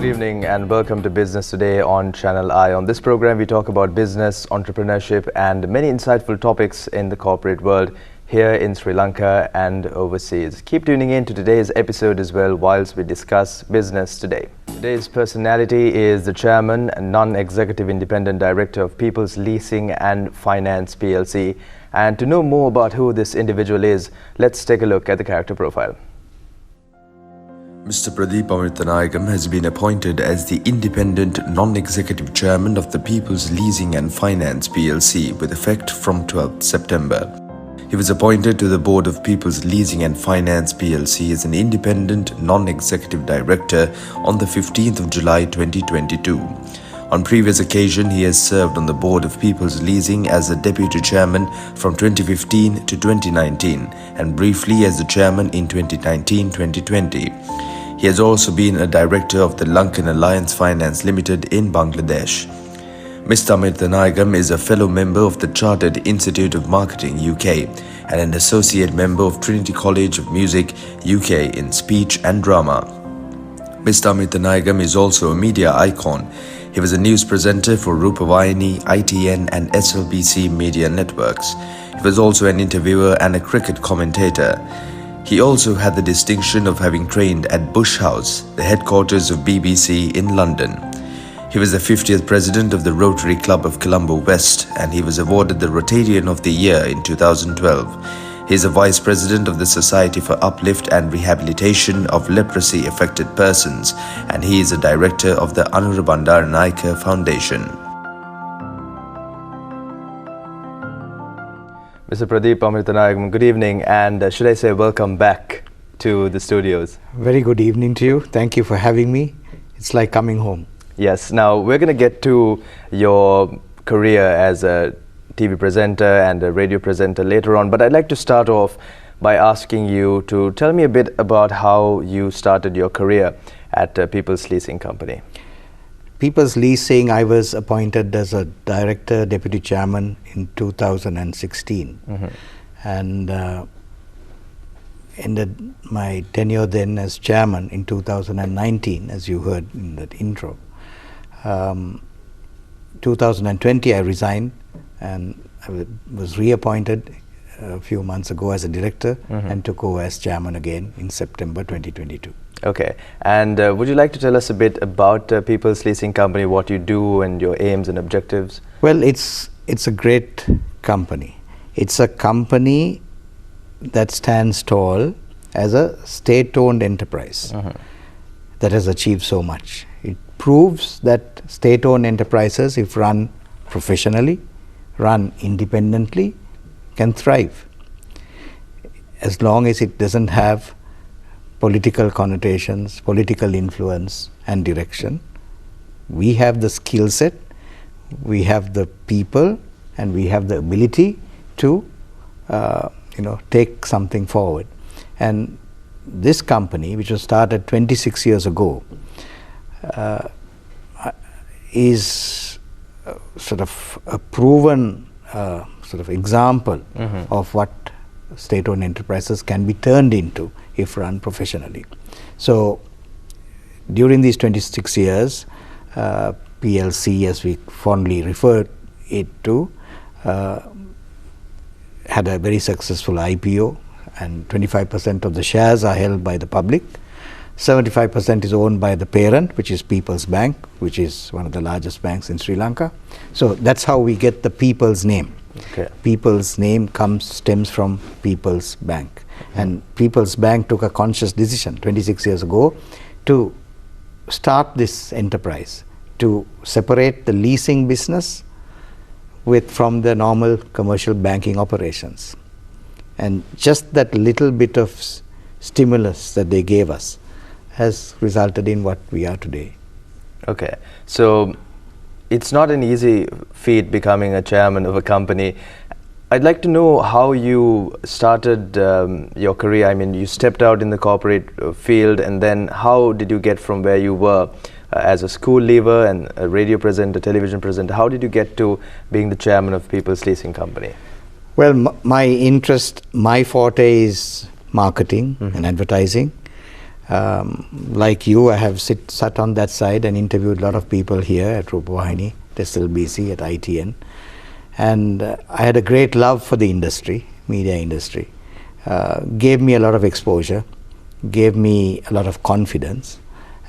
Good evening and welcome to Business Today on Channel I. On this program, we talk about business, entrepreneurship and many insightful topics in the corporate world here in Sri Lanka and overseas. Keep tuning in to today's episode as well whilst we discuss business today. Today's personality is the Chairman and Non-Executive Independent Director of People's Leasing and Finance PLC. And to know more about who this individual is, let's take a look at the character profile. Mr. Pradeep Amirthanayagam has been appointed as the Independent Non-Executive Chairman of the People's Leasing and Finance PLC with effect from 12th September. He was appointed to the Board of People's Leasing and Finance PLC as an Independent Non-Executive Director on the 15th of July 2022. On previous occasion, he has served on the Board of People's Leasing as the Deputy Chairman from 2015 to 2019 and briefly as the Chairman in 2019-2020. He has also been a Director of the Lankan Alliance Finance Limited in Bangladesh. Mr. Amirthanayagam is a fellow member of the Chartered Institute of Marketing UK and an associate member of Trinity College of Music UK in speech and drama. Mr. Amirthanayagam is also a media icon. He was a news presenter for Rupavahini, ITN and SLBC media networks. He was also an interviewer and a cricket commentator. He also had the distinction of having trained at Bush House, the headquarters of BBC in London. He was the 50th President of the Rotary Club of Colombo West and he was awarded the Rotarian of the Year in 2012. He is a Vice President of the Society for Uplift and Rehabilitation of Leprosy-Affected Persons and he is a Director of the Amirthanayagam Foundation. Mr. Pradeep Amirthanayagam, good evening and should I say welcome back to the studios. Very good evening to you. Thank you for having me. It's like coming home. Yes, now we're going to get to your career as a TV presenter and a radio presenter later on, but I'd like to start off by asking you to tell me a bit about how you started your career at People's Leasing Company. People's Leasing, I was appointed as a Director, Deputy Chairman in 2016 and ended my tenure then as Chairman in 2019, as you heard in that intro. 2020 I resigned and I was reappointed a few months ago as a Director and took over as Chairman again in September 2022. Okay, and would you like to tell us a bit about People's Leasing Company, what you do and your aims and objectives? Well, it's a great company. It's a company that stands tall as a state-owned enterprise that has achieved so much. It proves that state-owned enterprises, if run professionally, run independently, can thrive as long as it doesn't have political connotations, political influence and direction. We have the skill set, we have the people and we have the ability to take something forward. And this company, which was started 26 years ago, is sort of a proven example of what state-owned enterprises can be turned into if run professionally. So during these 26 years, PLC, as we fondly refer it to, had a very successful IPO and 25% of the shares are held by the public. 75% is owned by the parent, which is People's Bank, which is one of the largest banks in Sri Lanka. So that's how we get the People's name. Okay. People's name stems from People's Bank. And People's Bank took a conscious decision 26 years ago to start this enterprise, to separate the leasing business from the normal commercial banking operations. And just that little bit of stimulus that they gave us has resulted in what we are today. Okay, so it's not an easy feat becoming a chairman of a company. I'd like to know how you started your career. I mean, you stepped out in the corporate field and then how did you get from where you were as a school leaver and a radio presenter, television presenter, how did you get to being the chairman of People's Leasing Company? Well, my forte is marketing and advertising. Like you, I have sat on that side and interviewed a lot of people here at Rupavahini, at SLBC, at ITN. And I had a great love for the industry, media industry. Gave me a lot of exposure, gave me a lot of confidence.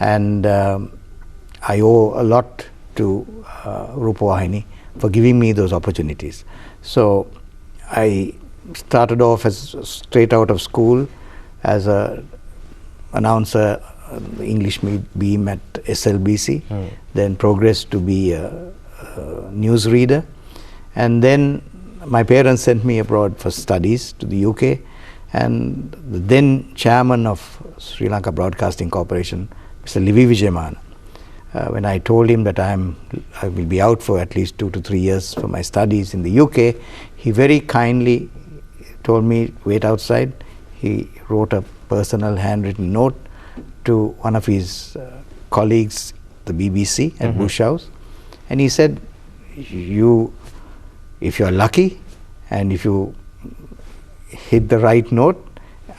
And I owe a lot to Rupavahini for giving me those opportunities. So I started off as straight out of school as a announcer, English beam at SLBC, then progressed to be a newsreader, and then my parents sent me abroad for studies to the UK, and the then chairman of Sri Lanka Broadcasting Corporation, Mr. Livi Vijayamana, when I told him that I will be out for at least 2 to 3 years for my studies in the UK, he very kindly told me, wait outside. He wrote a personal handwritten note to one of his colleagues, the BBC at Bush House, and he said, if you are lucky and if you hit the right note,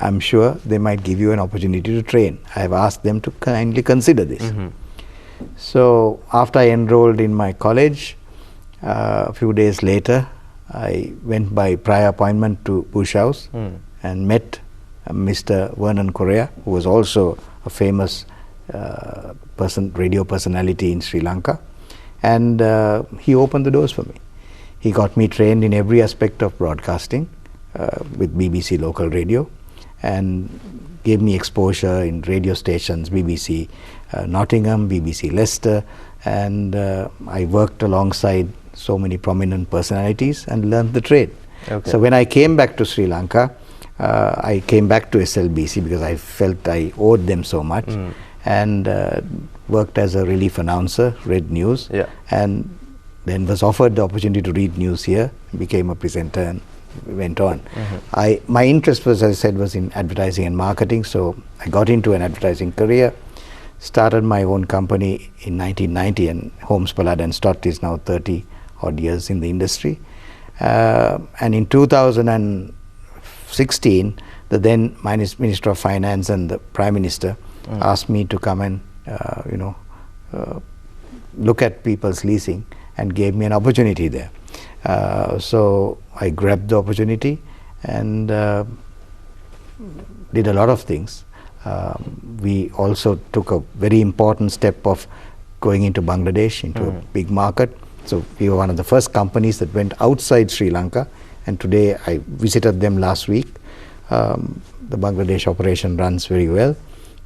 I'm sure they might give you an opportunity to train. I have asked them to kindly consider this. So after I enrolled in my college, a few days later, I went by prior appointment to Bush House and met Mr. Vernon Correa, who was also a famous radio personality in Sri Lanka, and he opened the doors for me. He got me trained in every aspect of broadcasting with BBC local radio, and gave me exposure in radio stations, BBC Nottingham, BBC Leicester, and I worked alongside so many prominent personalities and learned the trade. Okay. So when I came back to Sri Lanka, I came back to SLBC because I felt I owed them so much, and worked as a relief announcer, read news, and then was offered the opportunity to read news here, became a presenter and went on. My interest was, as I said, was in advertising and marketing, so I got into an advertising career, started my own company in 1990, and Holmes Pollard and Stott is now 30 odd years in the industry. And in 2016, the then Minister of Finance and the Prime Minister asked me to come and look at people's leasing, and gave me an opportunity there. So I grabbed the opportunity and did a lot of things. We also took a very important step of going into Bangladesh, into a big market. So we were one of the first companies that went outside Sri Lanka, and today I visited them last week. The Bangladesh operation runs very well,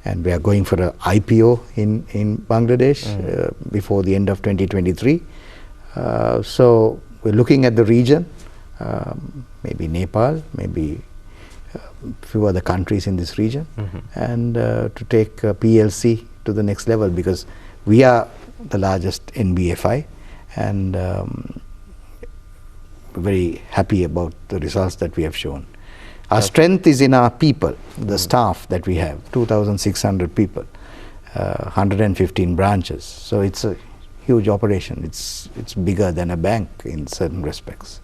and we are going for an IPO in Bangladesh before the end of 2023. So we're looking at the region, maybe Nepal, maybe a few other countries in this region, and to take PLC to the next level, because we are the largest NBFI, and very happy about the results that we have shown. Our strength is in our people, the staff that we have, 2,600 people, 115 branches. So it's a huge operation. It's bigger than a bank in certain respects.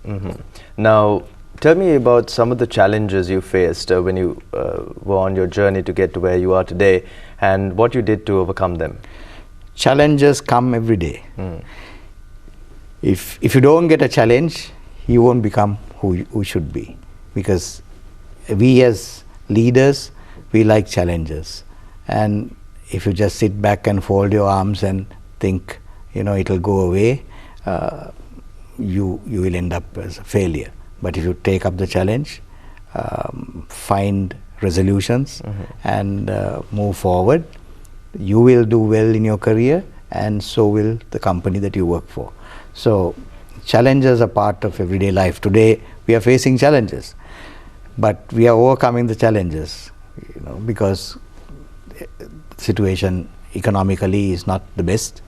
Now, tell me about some of the challenges you faced when you were on your journey to get to where you are today, and what you did to overcome them. Challenges come every day. If you don't get a challenge, you won't become who you should be, because we as leaders, we like challenges. And if you just sit back and fold your arms and think, it'll go away, you will end up as a failure. But if you take up the challenge, find resolutions and move forward, you will do well in your career, and so will the company that you work for. So challenges are part of everyday life. Today we are facing challenges, but we are overcoming the challenges, because the situation economically is not the best.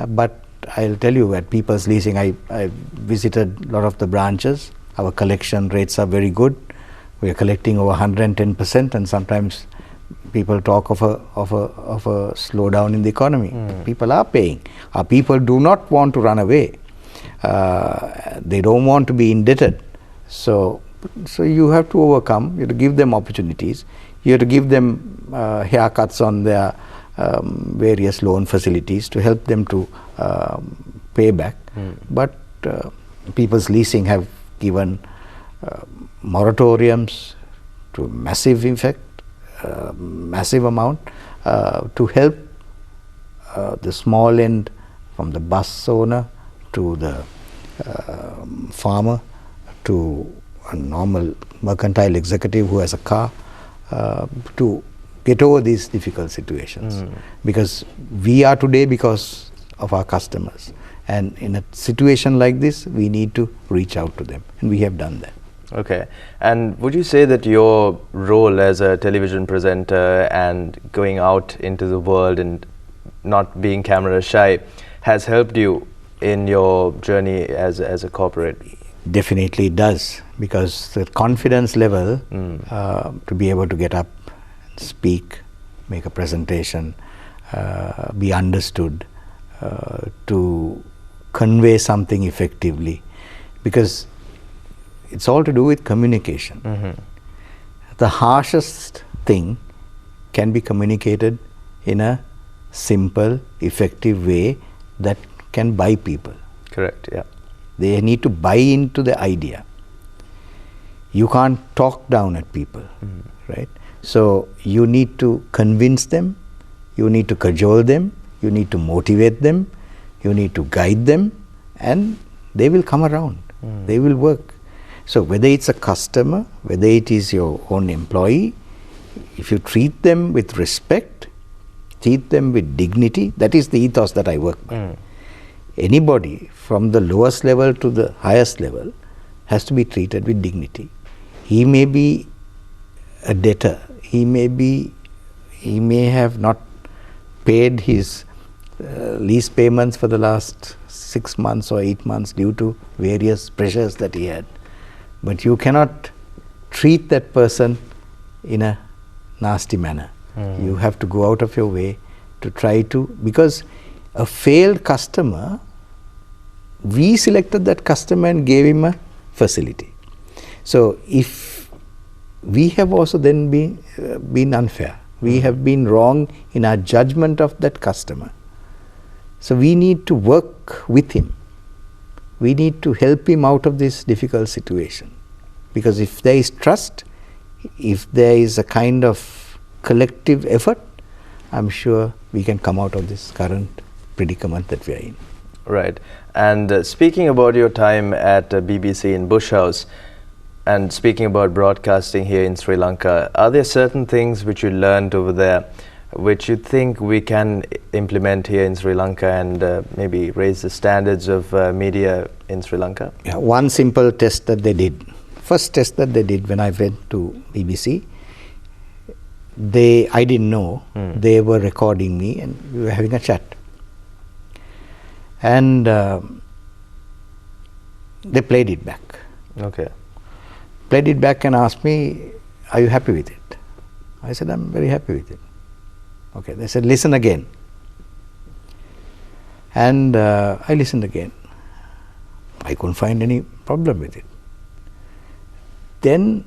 But I'll tell you, at People's Leasing, I visited a lot of the branches. Our collection rates are very good. We are collecting over 110%, and sometimes people talk of a slowdown in the economy. People are paying. Our people do not want to run away. They don't want to be indebted. So you have to overcome. You have to give them opportunities. You have to give them haircuts on their various loan facilities to help them to pay back. But People's Leasing have given moratoriums to massive effect, massive amount to help the small end, from the bus owner to the farmer to a normal mercantile executive who has a car, to get over these difficult situations. Because we are today because of our customers, and in a situation like this we need to reach out to them, and we have done that. Okay. And would you say that your role as a television presenter and going out into the world and not being camera shy has helped you in your journey as a corporate? Definitely it does, because the confidence level to be able to get up, speak, make a presentation, be understood, to convey something effectively, because it's all to do with communication. The harshest thing can be communicated in a simple, effective way that can buy people. Correct, yeah. They need to buy into the idea. You can't talk down at people, right? So you need to convince them, you need to cajole them, you need to motivate them, you need to guide them, and they will come around. They will work. So whether it's a customer, whether it is your own employee, if you treat them with respect, treat them with dignity, that is the ethos that I work by. Anybody from the lowest level to the highest level has to be treated with dignity. He may be a debtor, he may have not paid his lease payments for the last 6 months or 8 months due to various pressures that he had. But you cannot treat that person in a nasty manner. You have to go out of your way to try to, because a failed customer, we selected that customer and gave him a facility. So if we have also then been unfair, we have been wrong in our judgment of that customer. So we need to work with him. We need to help him out of this difficult situation. Because if there is trust, if there is a kind of collective effort, I'm sure we can come out of this current predicament that we are in. Right. And speaking about your time at BBC in Bush House, and speaking about broadcasting here in Sri Lanka, are there certain things which you learned over there which you think we can implement here in Sri Lanka and maybe raise the standards of media in Sri Lanka? Yeah, one simple test that they did. First test that they did when I went to BBC, I didn't know, they were recording me and we were having a chat. And they played it back. Okay. Played it back and asked me, are you happy with it? I said, I'm very happy with it. Okay, they said, listen again. And I listened again. I couldn't find any problem with it. Then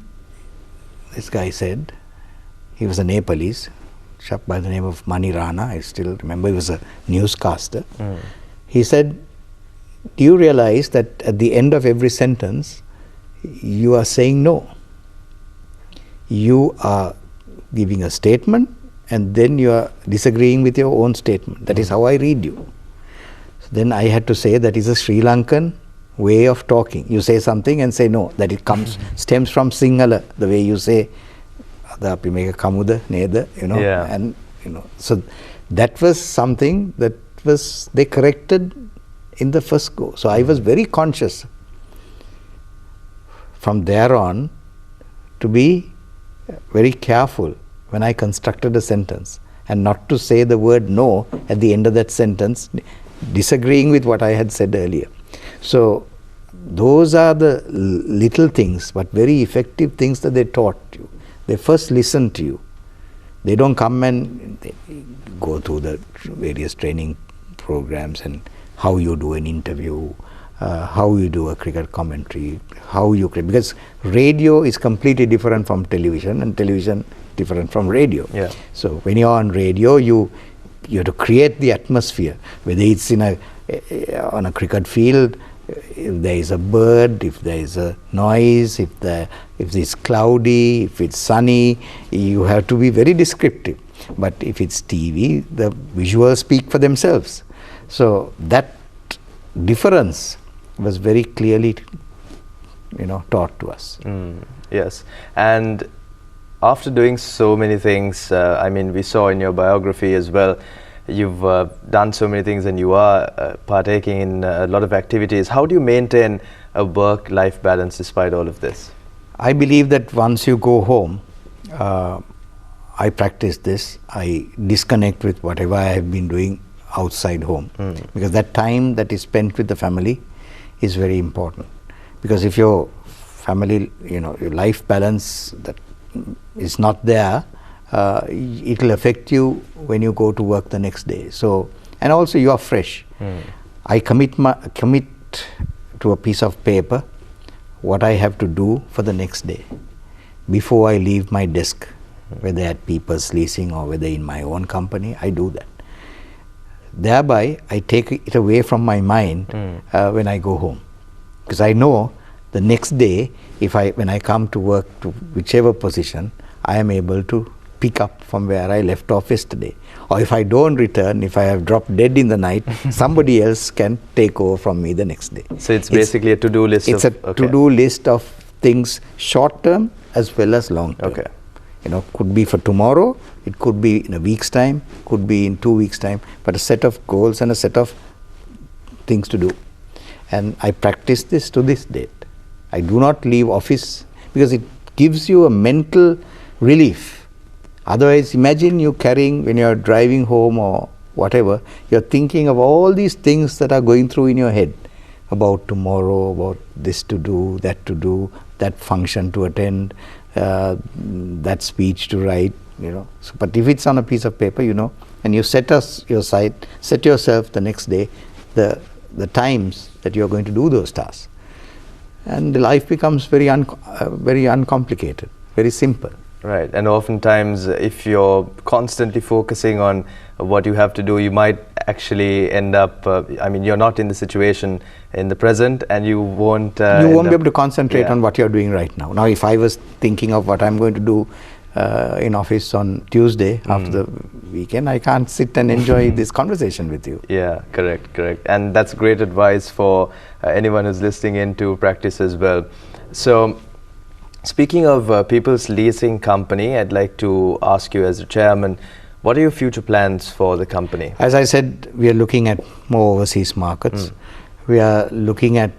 this guy said, he was a Nepalese, chap by the name of Mani Rana, I still remember, he was a newscaster. He said, do you realize that at the end of every sentence, you are saying no? You are giving a statement and then you are disagreeing with your own statement. That is how I read you. So then I had to say that is a Sri Lankan way of talking. You say something and say no, that it stems from Sinhala, the way you say අපි මේක කමුද නේද, you know, and you know, so that was something that was they corrected in the first go. So I was very conscious from there on to be very careful when I constructed a sentence and not to say the word no at the end of that sentence, disagreeing with what I had said earlier. So those are the little things but very effective things that they taught you. They first listen to you. They don't come and they go through the various training programs and how you do an interview, how you do a cricket commentary, how you create, because radio is completely different from television and television different from radio. Yeah. So when you're on radio, you have to create the atmosphere, whether it's on a cricket field, if there is a bird, if there is a noise, if it's cloudy, if it's sunny, you have to be very descriptive. But if it's TV, the visuals speak for themselves. So that difference was very clearly, taught to us. Yes, and after doing so many things, we saw in your biography as well, you've done so many things and you are partaking in a lot of activities. How do you maintain a work-life balance despite all of this? I believe that once you go home, I practice this. I disconnect with whatever I have been doing outside home, because that time that is spent with the family is very important. Because if your family, your life balance that is not there, it will affect you when you go to work the next day. So, and also you are fresh. I commit to a piece of paper what I have to do for the next day before I leave my desk, whether at People's Leasing or whether in my own company. I do that. Thereby, I take it away from my mind when I go home, because I know the next day, when I come to work to whichever position, I am able to pick up from where I left off yesterday. Or if I don't return, if I have dropped dead in the night, somebody else can take over from me the next day. So it's basically a to-do list. It's a to-do list of things, short term as well as long term. Okay. Could be for tomorrow, it could be in a week's time, could be in 2 weeks' time, but a set of goals and a set of things to do. And I practice this to this date. I do not leave office because it gives you a mental relief. Otherwise, imagine you carrying, when you're driving home or whatever, you're thinking of all these things that are going through in your head about tomorrow, about this to do, that function to attend, that speech to write, So, but if it's on a piece of paper, and you set yourself the next day, the times that you're going to do those tasks, and the life becomes very uncomplicated, very simple. Right, and oftentimes if you're constantly focusing on what you have to do, you might actually end up, you're not in the situation in the present, and you won't be able to concentrate on what you're doing right now. Now, if I was thinking of what I'm going to do in office on Tuesday after the weekend, I can't sit and enjoy this conversation with you. Yeah, correct. And that's great advice for anyone who's listening in to practice as well. So, speaking of People's Leasing Company, I'd like to ask you as the chairman, what are your future plans for the company? As I said, we are looking at more overseas markets. We are looking at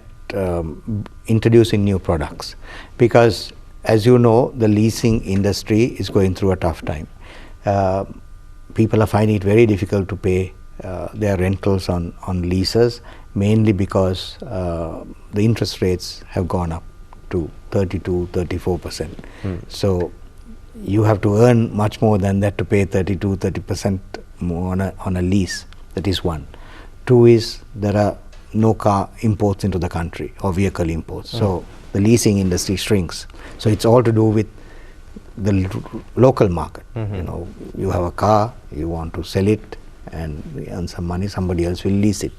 introducing new products, because as you know, the leasing industry is going through a tough time. People are finding it very difficult to pay their rentals on leases, mainly because the interest rates have gone up to 32-34%. So you have to earn much more than that to pay 30% more on a lease. That is one. Two is there are no car imports into the country or vehicle imports. So the leasing industry shrinks. So it's all to do with the local market. You have a car, you want to sell it and earn some money, somebody else will lease it.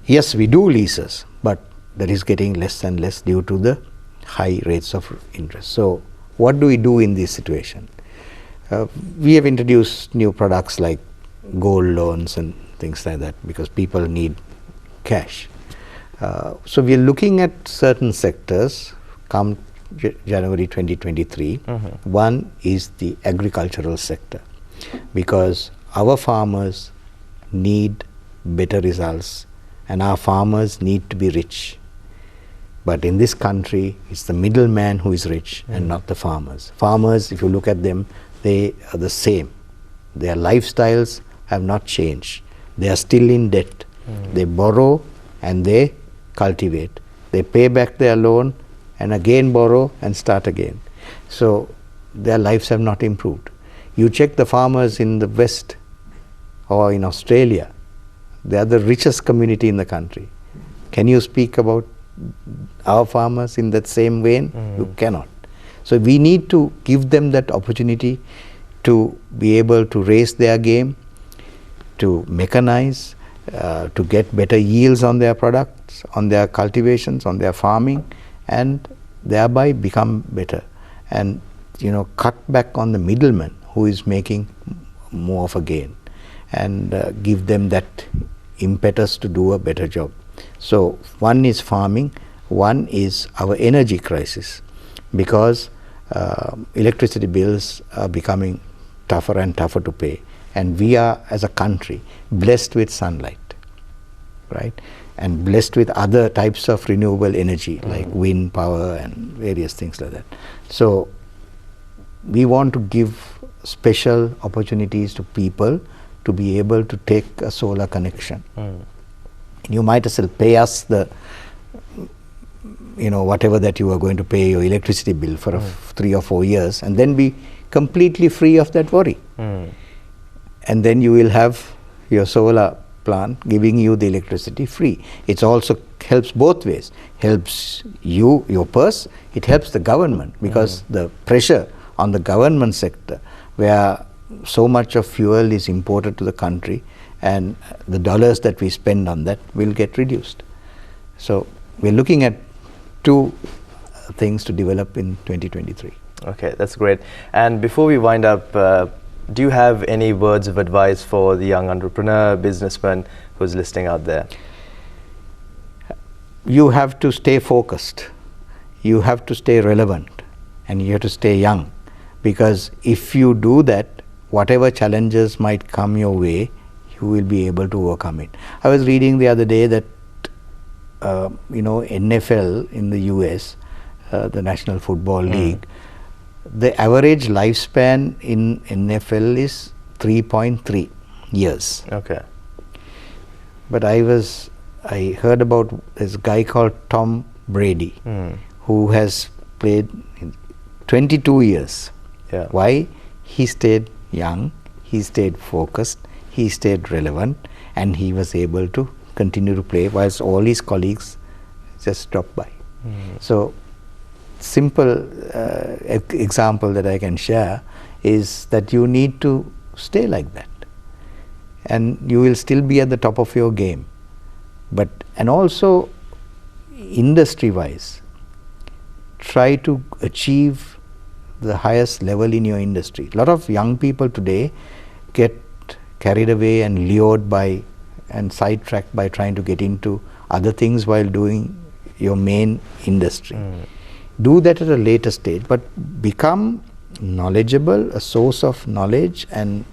Yes, we do leases, but that is getting less and less due to the high rates of interest. So what do we do in this situation? We have introduced new products like gold loans and things like that, because people need cash. So we are looking at certain sectors come January 2023. One is the agricultural sector, because our farmers need better results and our farmers need to be rich. But in this country, it's the middleman who is rich and not the farmers. Farmers, if you look at them, they are the same. Their lifestyles have not changed. They are still in debt. They borrow and they cultivate. They pay back their loan and again borrow and start again. So their lives have not improved. You check the farmers in the West or in Australia, they are the richest community in the country. Can you speak about our farmers in that same vein? You cannot. So we need to give them that opportunity to be able to raise their game, to mechanize, to get better yields on their products, on their cultivations, on their farming, and thereby become better. And cut back on the middleman who is making more of a gain, and give them that impetus to do a better job. So one is farming, one is our energy crisis, because electricity bills are becoming tougher and tougher to pay, and we are, as a country, blessed with sunlight, right, and blessed with other types of renewable energy like wind power and various things like that. So we want to give special opportunities to people to be able to take a solar connection. You might as well pay us the whatever that you are going to pay your electricity bill for 3 or 4 years, and then be completely free of that worry. And then you will have your solar plant giving you the electricity free. It also helps both ways. Helps you, your purse, it helps the government, because the pressure on the government sector, where so much of fuel is imported to the country, and the dollars that we spend on that will get reduced. So we're looking at 2 things to develop in 2023. Okay, that's great. And before we wind up, do you have any words of advice for the young entrepreneur, businessman who's listening out there? You have to stay focused. You have to stay relevant, and you have to stay young, because if you do that, whatever challenges might come your way, you will be able to overcome it. I was reading the other day that NFL in the US, the National Football League, the average lifespan in NFL is 3.3 years. Okay. But I heard about this guy called Tom Brady, who has played 22 years. Yeah. Why? He stayed young, he stayed focused, he stayed relevant, and he was able to continue to play whilst all his colleagues just dropped by. So simple example that I can share is that you need to stay like that, and you will still be at the top of your game. And also industry wise, try to achieve the highest level in your industry. A lot of young people today get carried away and lured by and sidetracked by trying to get into other things while doing your main industry. Do that at a later stage, but become knowledgeable, a source of knowledge and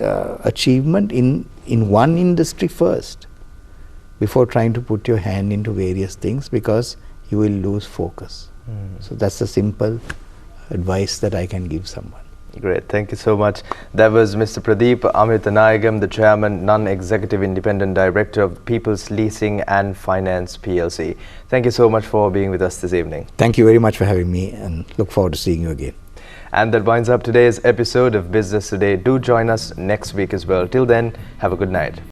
achievement in one industry first, before trying to put your hand into various things, because you will lose focus. So that's the simple advice that I can give someone. Great, thank you so much. That was Mr. Pradeep Amirthanayagam, the Chairman, Non-Executive Independent Director of People's Leasing and Finance PLC. Thank you so much for being with us this evening. Thank you very much for having me, and look forward to seeing you again. And that winds up today's episode of Business Today. Do join us next week as well. Till then, have a good night.